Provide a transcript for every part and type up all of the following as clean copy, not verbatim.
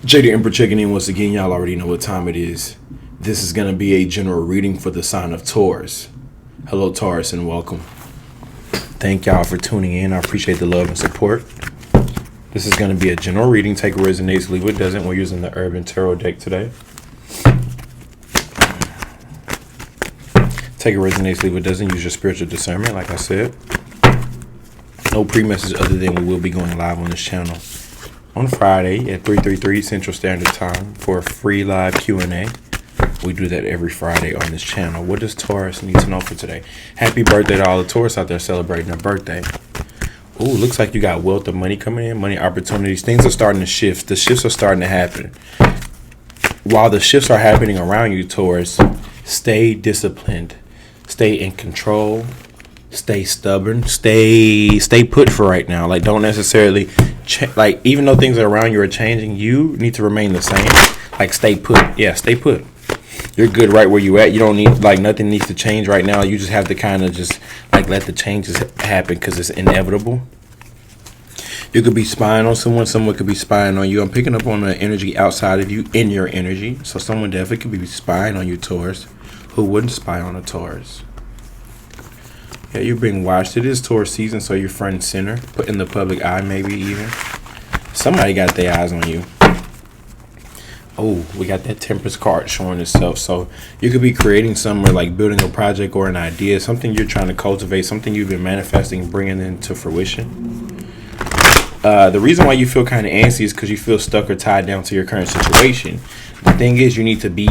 JD Emperor checking in once again. Y'all already know what time it is. This is going to be a general reading for the sign of Taurus. Hello, Taurus, and welcome. Thank y'all for tuning in. I appreciate the love and support. This is going to be a general reading. Take what resonates, leave what doesn't. We're using the Urban Tarot deck today. Take what resonates, leave what doesn't. Use your spiritual discernment, like I said. No pre-message other than we will be going live on this channel on Friday at 3:33 Central Standard Time for a free live Q&A. We do that every Friday on this channel. What does Taurus need to know for today? Happy birthday to all the Taurus out there celebrating their birthday. Ooh, looks like you got wealth of money coming in, money opportunities. Things are starting to shift. The shifts are starting to happen. While the shifts are happening around you, Taurus, stay disciplined. Stay in control. Stay stubborn. Stay put for right now. Like, don't necessarily like, even though things around you are changing, you need to remain the same. Like, stay put. Yeah, stay put. You're good right where you at. You don't need, like, nothing needs to change right now. You just have to kind of just like let the changes happen because it's inevitable. You could be spying on someone. Someone could be spying on you. I'm picking up on the energy outside of you in your energy. So someone definitely could be spying on you, Taurus. Who wouldn't spy on a Taurus? Yeah, you're being watched. It is Taurus season, so you're front and center. Put in the public eye, maybe even. Somebody got their eyes on you. Oh, we got that Temperance card showing itself. So you could be creating somewhere, like building a project or an idea, something you're trying to cultivate, something you've been manifesting, bringing into fruition. The reason why you feel kind of antsy is because you feel stuck or tied down to your current situation. The thing is, you need to be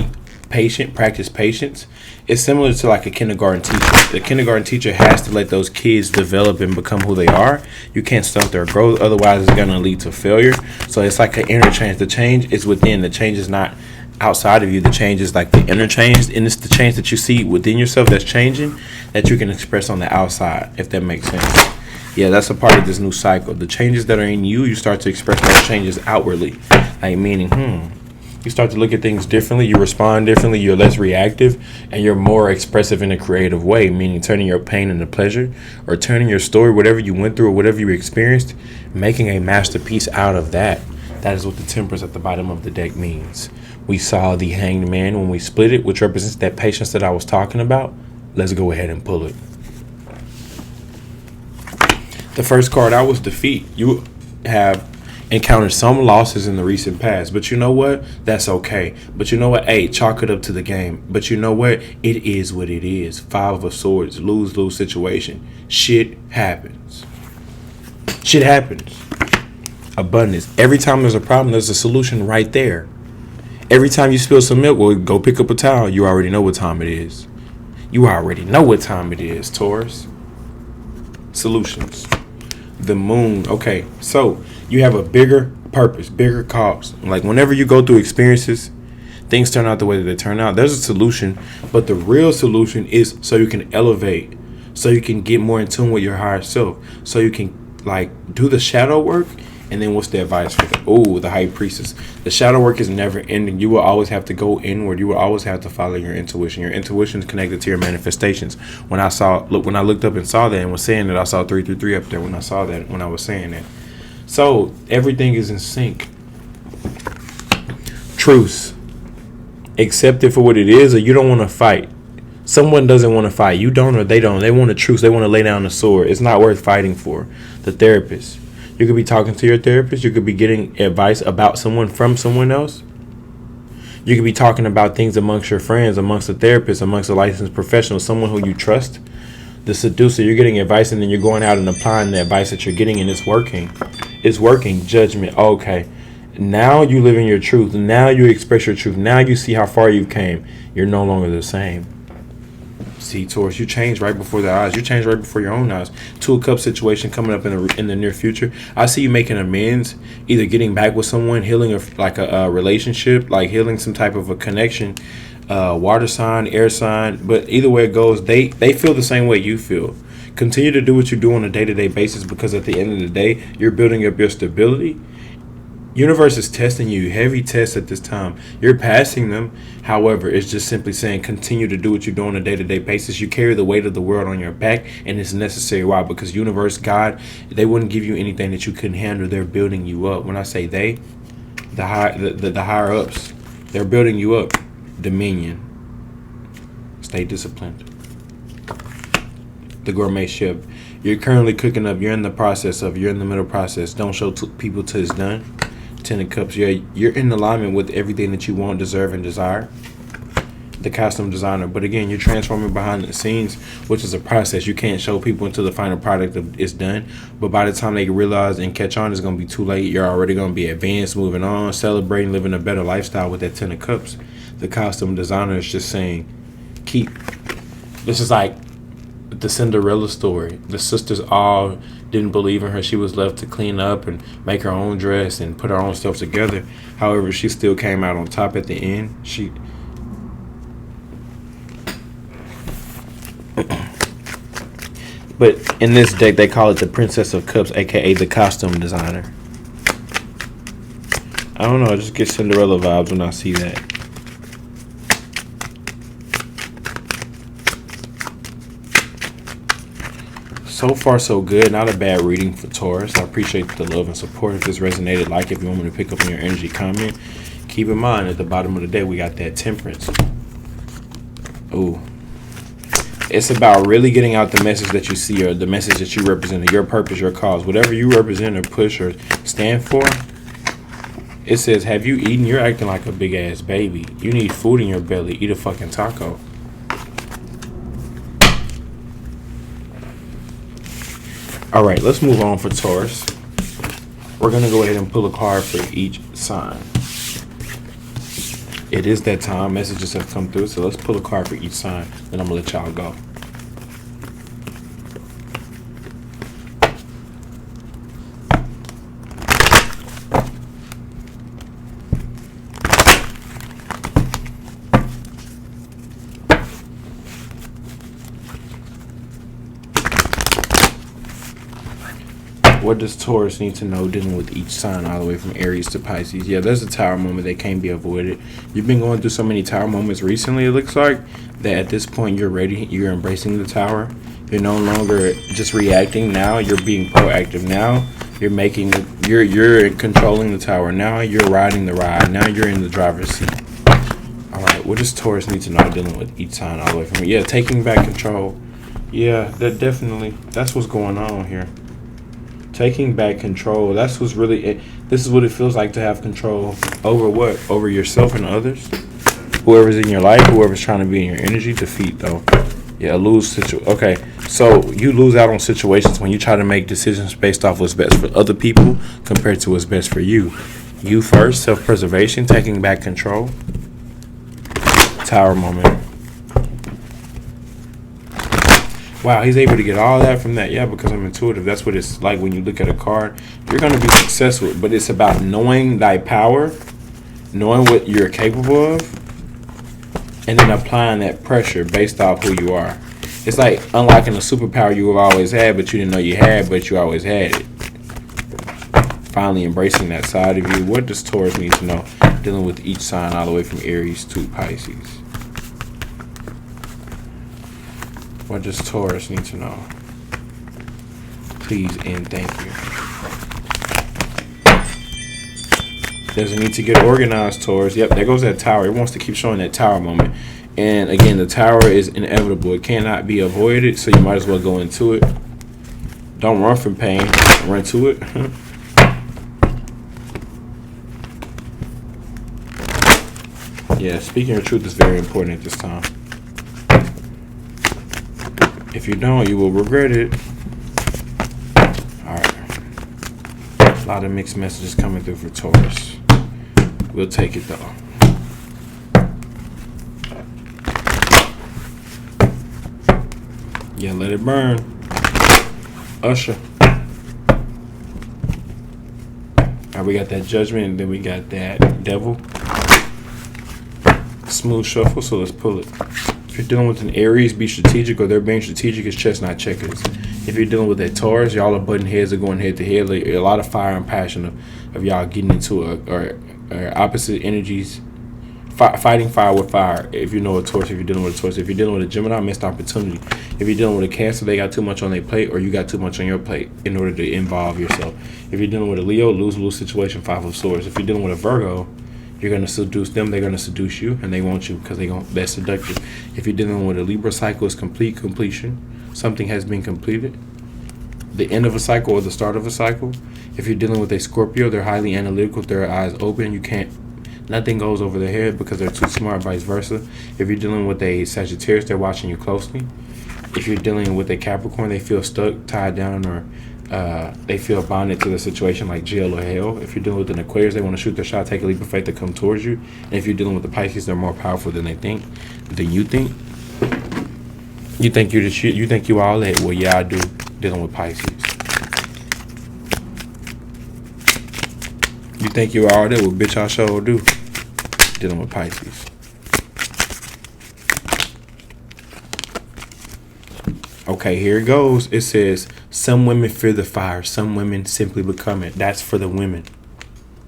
patient, practice patience. It's similar to like a kindergarten teacher. The kindergarten teacher has to let those kids develop and become who they are. You can't stunt their growth, otherwise it's going to lead to failure. So it's like an inner change. The change is within. The change is not outside of you. The change is like the inner change, and it's the change that you see within yourself that's changing that you can express on the outside, if that makes sense. Yeah, that's a part of this new cycle. The changes that are in you, you start to express those changes outwardly. Like, meaning, you start to look at things differently, you respond differently, you're less reactive, and you're more expressive in a creative way, meaning turning your pain into pleasure, or turning your story, whatever you went through or whatever you experienced, making a masterpiece out of that. That is what the Temperance at the bottom of the deck means. We saw the Hanged Man when we split it, which represents that patience that I was talking about. Let's go ahead and pull it. The first card out was defeat. You have encountered some losses in the recent past, but you know what? That's okay. But you know what? Hey, chalk it up to the game. But you know what? It is what it is. Five of Swords, lose-lose situation. Shit happens. Shit happens. Abundance. Every time there's a problem, there's a solution right there. Every time you spill some milk, well, go pick up a towel. You already know what time it is. You already know what time it is, Taurus. Solutions. The Moon. Okay, so you have a bigger purpose, bigger cause. Like, whenever you go through experiences, things turn out the way that they turn out. There's a solution, but the real solution is so you can elevate, so you can get more in tune with your higher self, so you can like do the shadow work. And then what's the advice for them? Oh, the High Priestess. The shadow work is never ending. You will always have to go inward. You will always have to follow your intuition. Your intuition is connected to your manifestations. When I looked up and saw that and was saying that, I saw 333 up there when I saw that, when I was saying that. So everything is in sync. Truce. Accept it for what it is, or you don't want to fight. Someone doesn't want to fight. You don't, or they don't. They want a truce. They want to lay down the sword. It's not worth fighting for. The therapist. You could be talking to your therapist. You could be getting advice about someone from someone else. You could be talking about things amongst your friends, amongst a therapist, amongst a licensed professional, someone who you trust. The seducer, you're getting advice, and then you're going out and applying the advice that you're getting, and it's working. It's working. Judgment. Okay. Now you live in your truth. Now you express your truth. Now you see how far you've came. You're no longer the same. See, Taurus, you change right before their eyes. You change right before your own eyes. Two of Cups situation coming up in the near future. I see you making amends, either getting back with someone, healing a relationship, like healing some type of a connection, water sign, air sign. But either way it goes, they feel the same way you feel. Continue to do what you do on a day-to-day basis, because at the end of the day, you're building up your stability. Universe is testing you, heavy tests at this time. You're passing them. However, it's just simply saying continue to do what you do on a day-to-day basis. You carry the weight of the world on your back, and it's necessary. Why? Because universe, God, they wouldn't give you anything that you couldn't handle. They're building you up. When I say they, the higher ups. They're building you up. Dominion. Stay disciplined. The gourmet chef. You're currently cooking up. You're in the middle process. Don't show people till it's done. 10 of Cups. Yeah, you're in alignment with everything that you want, deserve, and desire. The costume designer. But again, you're transforming behind the scenes, which is a process. You can't show people until the final product is done. But by the time they realize and catch on, it's going to be too late. You're already going to be advanced, moving on, celebrating, living a better lifestyle with that 10 of Cups. The costume designer is just saying, this is like the Cinderella story. The sisters all didn't believe in her. She was left to clean up and make her own dress and put her own stuff together. However, she still came out on top at the end. But in this deck, they call it the Princess of Cups, aka the costume designer. I don't know, I just get Cinderella vibes when I see that. So far, so good. Not a bad reading for Taurus. I appreciate the love and support. If this resonated, like. If you want me to pick up on your energy, comment. Keep in mind, at the bottom of the day, we got that Temperance. Ooh. It's about really getting out the message that you see, or the message that you represent, your purpose, your cause. Whatever you represent or push or stand for, it says, have you eaten? You're acting like a big-ass baby. You need food in your belly. Eat a fucking taco. All right, let's move on for Taurus. We're going to go ahead and pull a card for each sign. It is that time. Messages have come through, so let's pull a card for each sign, then I'm going to let y'all go. What does Taurus need to know dealing with each sign all the way from Aries to Pisces? Yeah, there's a tower moment that can't be avoided. You've been going through so many tower moments recently, it looks like, that at this point you're ready. You're embracing the tower. You're no longer just reacting. Now you're being proactive. Now you're controlling the tower. Now you're riding the ride. Now you're in the driver's seat. All right, what does Taurus need to know dealing with each sign all the way from here? Yeah, taking back control. Yeah, that's what's going on here. Taking back control. That's what's really it. This is what it feels like to have control over what? Over yourself and others. Whoever's in your life, whoever's trying to be in your energy. Defeat, though. Yeah, okay, so you lose out on situations when you try to make decisions based off what's best for other people compared to what's best for you. You first, self-preservation, taking back control. Tower moment. Wow, he's able to get all that from that. Yeah, because I'm intuitive. That's what it's like when you look at a card. You're going to be successful, but it's about knowing thy power, knowing what you're capable of, and then applying that pressure based off who you are. It's like unlocking a superpower you have always had, but you didn't know you had, but you always had it. Finally embracing that side of you. What does Taurus need to know dealing with each sign all the way from Aries to Pisces? What does Taurus need to know? Please and thank you. There's a need to get organized, Taurus. Yep, there goes that tower. It wants to keep showing that tower moment. And again, the tower is inevitable. It cannot be avoided, so you might as well go into it. Don't run from pain. Run to it. Yeah, speaking your truth is very important at this time. If you don't, you will regret it. Alright. A lot of mixed messages coming through for Taurus. We'll take it though. Yeah, let it burn. Usher. Alright, we got that Judgment, and then we got that Devil. Smooth shuffle, so let's pull it. If you're dealing with an Aries, be strategic, or they're being strategic. It's chess, not checkers. If you're dealing with that Taurus, y'all are butting heads or going head to head. Like, a lot of fire and passion of y'all getting into or opposite energies Fighting fire with fire. If you know a Taurus, if you're dealing with a Taurus, if you're dealing with a Gemini, missed opportunity. If you're dealing with a Cancer, they got too much on their plate, or you got too much on your plate in order to involve yourself. If you're dealing with a Leo, lose situation, 5 of Swords. If you're dealing with a Virgo, you're gonna seduce them, they're gonna seduce you, and they want you because they're seductive. If you're dealing with a Libra, cycle is completion. Something has been completed. The end of a cycle or the start of a cycle. If you're dealing with a Scorpio, they're highly analytical, their eyes open. Nothing goes over their head because they're too smart, vice versa. If you're dealing with a Sagittarius, they're watching you closely. If you're dealing with a Capricorn, they feel stuck, tied down, or they feel bonded to the situation like jail or hell. If you're dealing with an Aquarius, they want to shoot their shot, take a leap of faith to come towards you. And if you're dealing with the Pisces, they're more powerful than you think. You think you're the shit. You think you all that. Well, yeah, I do. Dealing with Pisces. You think you all that? Well, bitch, I sure do. Dealing with Pisces. Okay, here it goes. It says, some women fear the fire. Some women simply become it. That's for the women.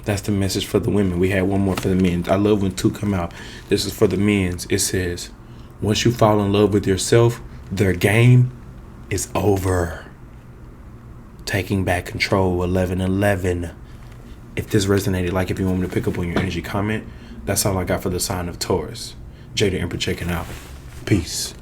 That's the message for the women. We had one more for the men. I love when 2 come out. This is for the men's. It says, once you fall in love with yourself, their game is over. Taking back control, 1111. If this resonated, like if you want me to pick up on your energy, comment. That's all I got for the sign of Taurus. Jada Emperor checking out. Peace.